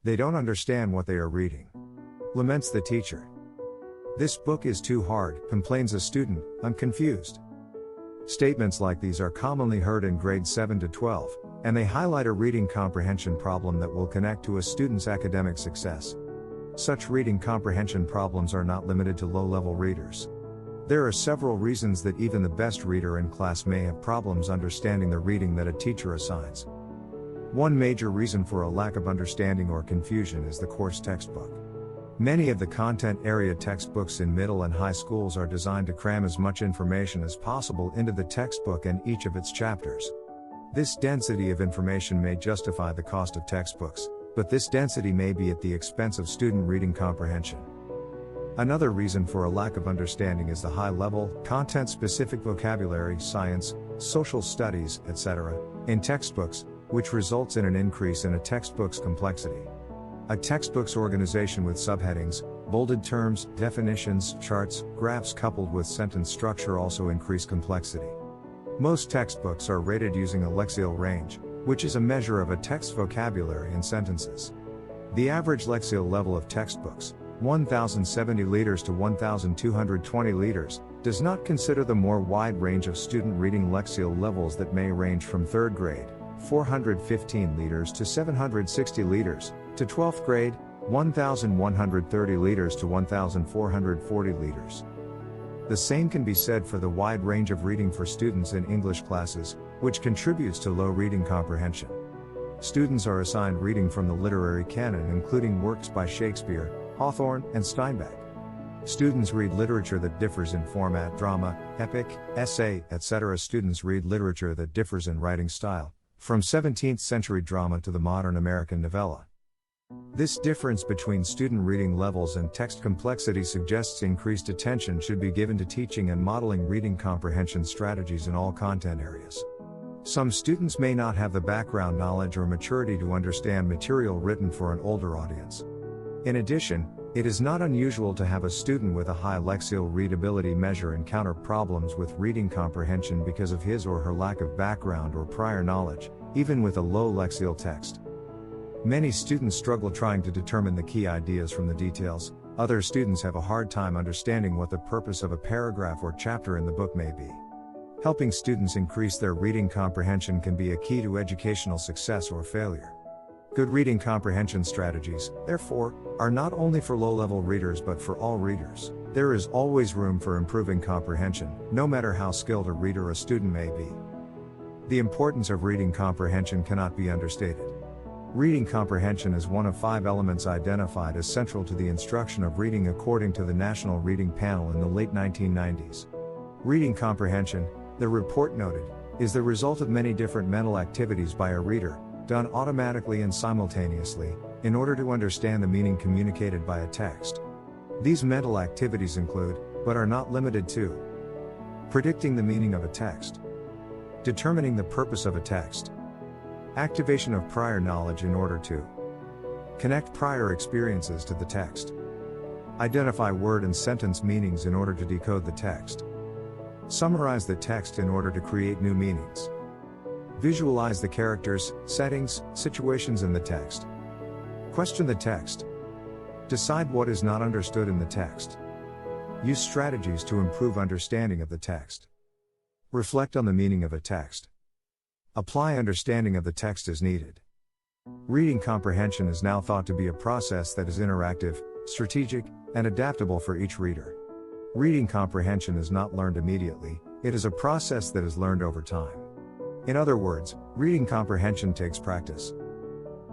They don't understand what they are reading. Laments the teacher. This book is too hard, complains a student, unconfused. Statements like these are commonly heard in grades 7 to 12, and they highlight a reading comprehension problem that will connect to a student's academic success. Such reading comprehension problems are not limited to low-level readers. There are several reasons that even the best reader in class may have problems understanding the reading that a teacher assigns. One major reason for a lack of understanding or confusion is the course textbook. Many of the content area textbooks in middle and high schools are designed to cram as much information as possible into the textbook and each of its chapters. This density of information may justify the cost of textbooks, but this density may be at the expense of student reading comprehension. Another reason for a lack of understanding is the high-level, content-specific vocabulary, science, social studies, etc., in textbooks, which results in an increase in a textbook's complexity. A textbook's organization with subheadings, bolded terms, definitions, charts, graphs coupled with sentence structure also increase complexity. Most textbooks are rated using a lexical range, which is a measure of a text's vocabulary in sentences. The average lexical level of textbooks, 1,070 liters to 1,220 liters, does not consider the more wide range of student reading lexical levels that may range from 3rd grade, 415 liters to 760 liters, to 12th grade, 1,130 liters to 1,440 liters. The same can be said for the wide range of reading for students in English classes, which contributes to low reading comprehension. Students are assigned reading from the literary canon including works by Shakespeare, Hawthorne, and Steinbeck. Students read literature that differs in format: drama, epic, essay, etc. Students read literature that differs in writing style, from 17th century drama to the modern American novella. This difference between student reading levels and text complexity suggests increased attention should be given to teaching and modeling reading comprehension strategies in all content areas. Some students may not have the background knowledge or maturity to understand material written for an older audience. In addition, it is not unusual to have a student with a high lexical readability measure encounter problems with reading comprehension because of his or her lack of background or prior knowledge, even with a low lexical text. Many students struggle trying to determine the key ideas from the details. Other students have a hard time understanding what the purpose of a paragraph or chapter in the book may be. Helping students increase their reading comprehension can be a key to educational success or failure. Good reading comprehension strategies, therefore, are not only for low-level readers but for all readers. There is always room for improving comprehension, no matter how skilled a reader a student may be. The importance of reading comprehension cannot be understated. Reading comprehension is one of 5 elements identified as central to the instruction of reading according to the National Reading Panel in the late 1990s. Reading comprehension, the report noted, is the result of many different mental activities by a reader, done automatically and simultaneously, in order to understand the meaning communicated by a text. These mental activities include, but are not limited to, predicting the meaning of a text, determining the purpose of a text, activation of prior knowledge in order to connect prior experiences to the text, identify word and sentence meanings in order to decode the text, summarize the text in order to create new meanings, visualize the characters, settings, situations in the text, question the text, decide what is not understood in the text, use strategies to improve understanding of the text, reflect on the meaning of a text, apply understanding of the text as needed. Reading comprehension is now thought to be a process that is interactive, strategic, and adaptable for each reader. Reading comprehension is not learned immediately, it is a process that is learned over time. In other words, reading comprehension takes practice.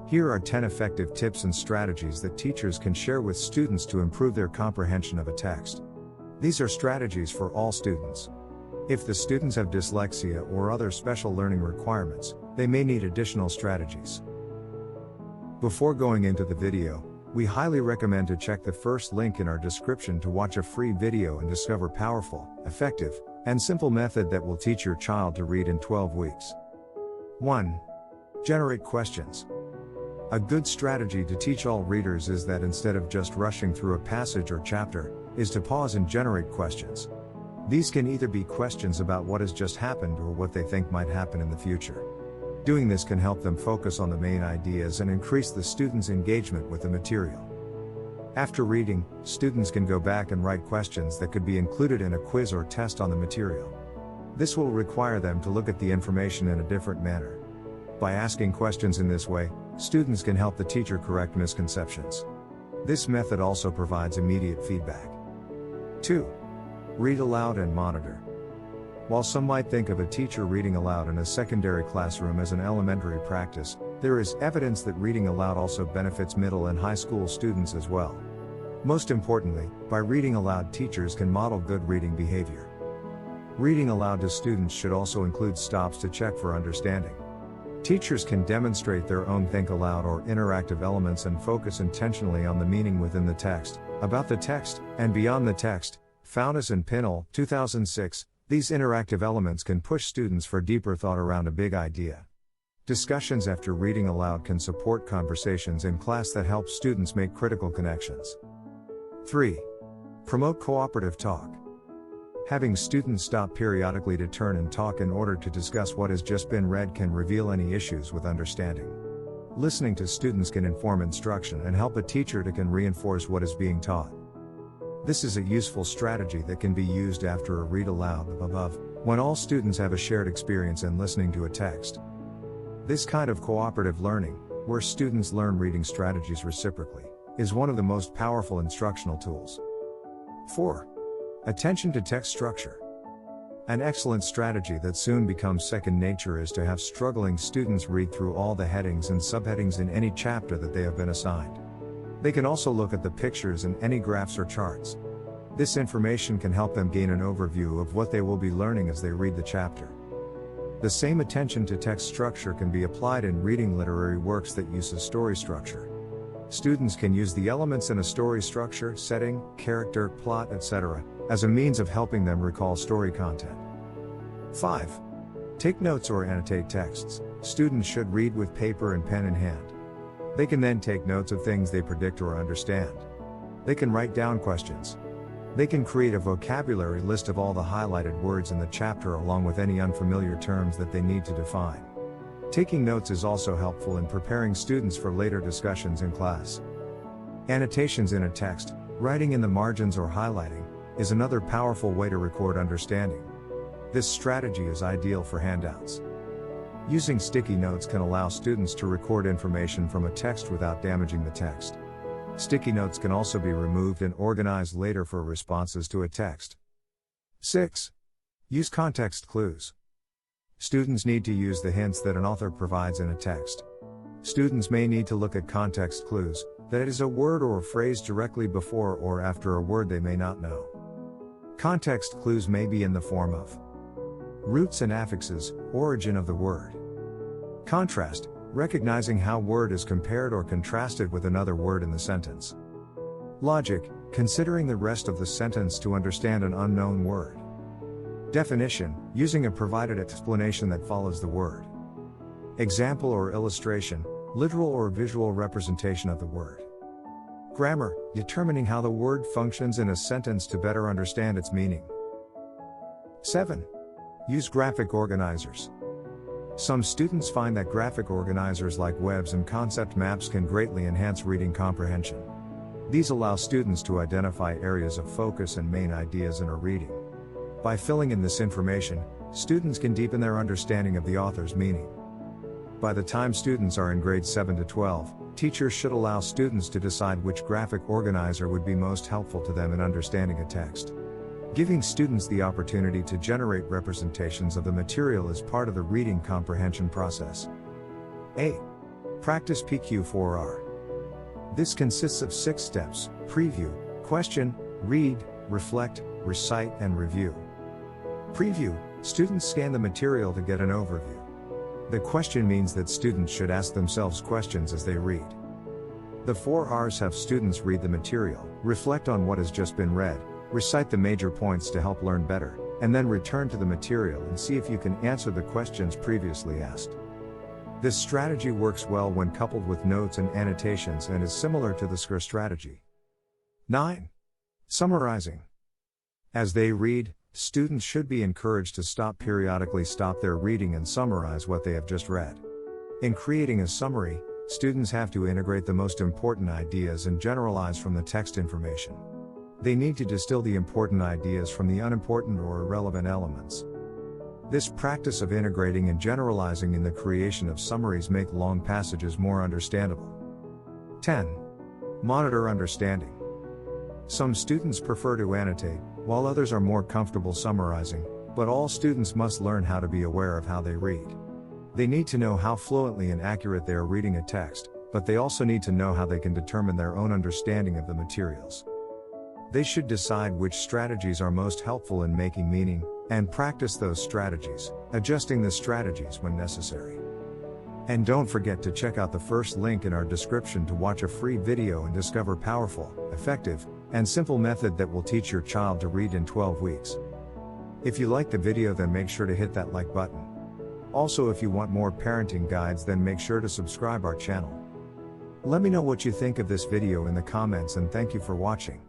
Here are 10 effective tips and strategies that teachers can share with students to improve their comprehension of a text. These are strategies for all students. If the students have dyslexia or other special learning requirements, they may need additional strategies. Before going into the video, we highly recommend to check the first link in our description to watch a free video and discover powerful, effective, and simple method that will teach your child to read in 12 weeks. 1. Generate questions. A good strategy to teach all readers is that instead of just rushing through a passage or chapter, is to pause and generate questions. These can either be questions about what has just happened or what they think might happen in the future. Doing this can help them focus on the main ideas and increase the students' engagement with the material. After reading, students can go back and write questions that could be included in a quiz or test on the material. This will require them to look at the information in a different manner. By asking questions in this way, students can help the teacher correct misconceptions. This method also provides immediate feedback. 2. Read aloud and monitor. While some might think of a teacher reading aloud in a secondary classroom as an elementary practice, there is evidence that reading aloud also benefits middle and high school students as well. Most importantly, by reading aloud, teachers can model good reading behavior. Reading aloud to students should also include stops to check for understanding. Teachers can demonstrate their own think aloud or interactive elements and focus intentionally on the meaning within the text, about the text, and beyond the text. Founas and Pinnell, 2006. These interactive elements can push students for deeper thought around a big idea. Discussions after reading aloud can support conversations in class that help students make critical connections. 3. Promote cooperative talk. Having students stop periodically to turn and talk in order to discuss what has just been read can reveal any issues with understanding. Listening to students can inform instruction and help a teacher to can reinforce what is being taught. This is a useful strategy that can be used after a read aloud above, when all students have a shared experience in listening to a text. This kind of cooperative learning, where students learn reading strategies reciprocally, is one of the most powerful instructional tools. 4. Attention to text structure. An excellent strategy that soon becomes second nature is to have struggling students read through all the headings and subheadings in any chapter that they have been assigned. They can also look at the pictures and any graphs or charts. This information can help them gain an overview of what they will be learning as they read the chapter. The same attention to text structure can be applied in reading literary works that use a story structure. Students can use the elements in a story structure, setting, character, plot, etc., as a means of helping them recall story content. 5. Take notes or annotate texts. Students should read with paper and pen in hand. They can then take notes of things they predict or understand. They can write down questions. They can create a vocabulary list of all the highlighted words in the chapter along with any unfamiliar terms that they need to define. Taking notes is also helpful in preparing students for later discussions in class. Annotations in a text, writing in the margins or highlighting, is another powerful way to record understanding. This strategy is ideal for handouts. Using sticky notes can allow students to record information from a text without damaging the text. Sticky notes can also be removed and organized later for responses to a text. 6. Use context clues. Students need to use the hints that an author provides in a text. Students may need to look at context clues, that is, a word or a phrase directly before or after a word they may not know. Context clues may be in the form of roots and affixes, origin of the word. Contrast, recognizing how word is compared or contrasted with another word in the sentence. Logic, considering the rest of the sentence to understand an unknown word. Definition, using a provided explanation that follows the word. Example or illustration, literal or visual representation of the word. Grammar, determining how the word functions in a sentence to better understand its meaning. 7. Use graphic organizers. Some students find that graphic organizers like webs and concept maps can greatly enhance reading comprehension. These allow students to identify areas of focus and main ideas in a reading. By filling in this information, students can deepen their understanding of the author's meaning. By the time students are in grades 7 to 12, teachers should allow students to decide which graphic organizer would be most helpful to them in understanding a text. Giving students the opportunity to generate representations of the material is part of the reading comprehension process. 8. Practice PQ4R. This consists of 6 steps: preview, question, read, reflect, recite, and review. Preview, students scan the material to get an overview. The question means that students should ask themselves questions as they read. The 4 R's have students read the material, reflect on what has just been read, recite the major points to help learn better, and then return to the material and see if you can answer the questions previously asked. This strategy works well when coupled with notes and annotations and is similar to the SCR strategy. 9. Summarizing. As they read, students should be encouraged to periodically stop their reading and summarize what they have just read. In creating a summary, students have to integrate the most important ideas and generalize from the text information. They need to distill the important ideas from the unimportant or irrelevant elements. This practice of integrating and generalizing in the creation of summaries make long passages more understandable. 10. Monitor understanding. Some students prefer to annotate, while others are more comfortable summarizing, but all students must learn how to be aware of how they read. They need to know how fluently and accurate they are reading a text, but they also need to know how they can determine their own understanding of the materials. They should decide which strategies are most helpful in making meaning, and practice those strategies, adjusting the strategies when necessary. And don't forget to check out the first link in our description to watch a free video and discover powerful, effective, and simple method that will teach your child to read in 12 weeks. If you like the video, then make sure to hit that like button. Also, if you want more parenting guides, then make sure to subscribe our channel. Let me know what you think of this video in the comments, and thank you for watching.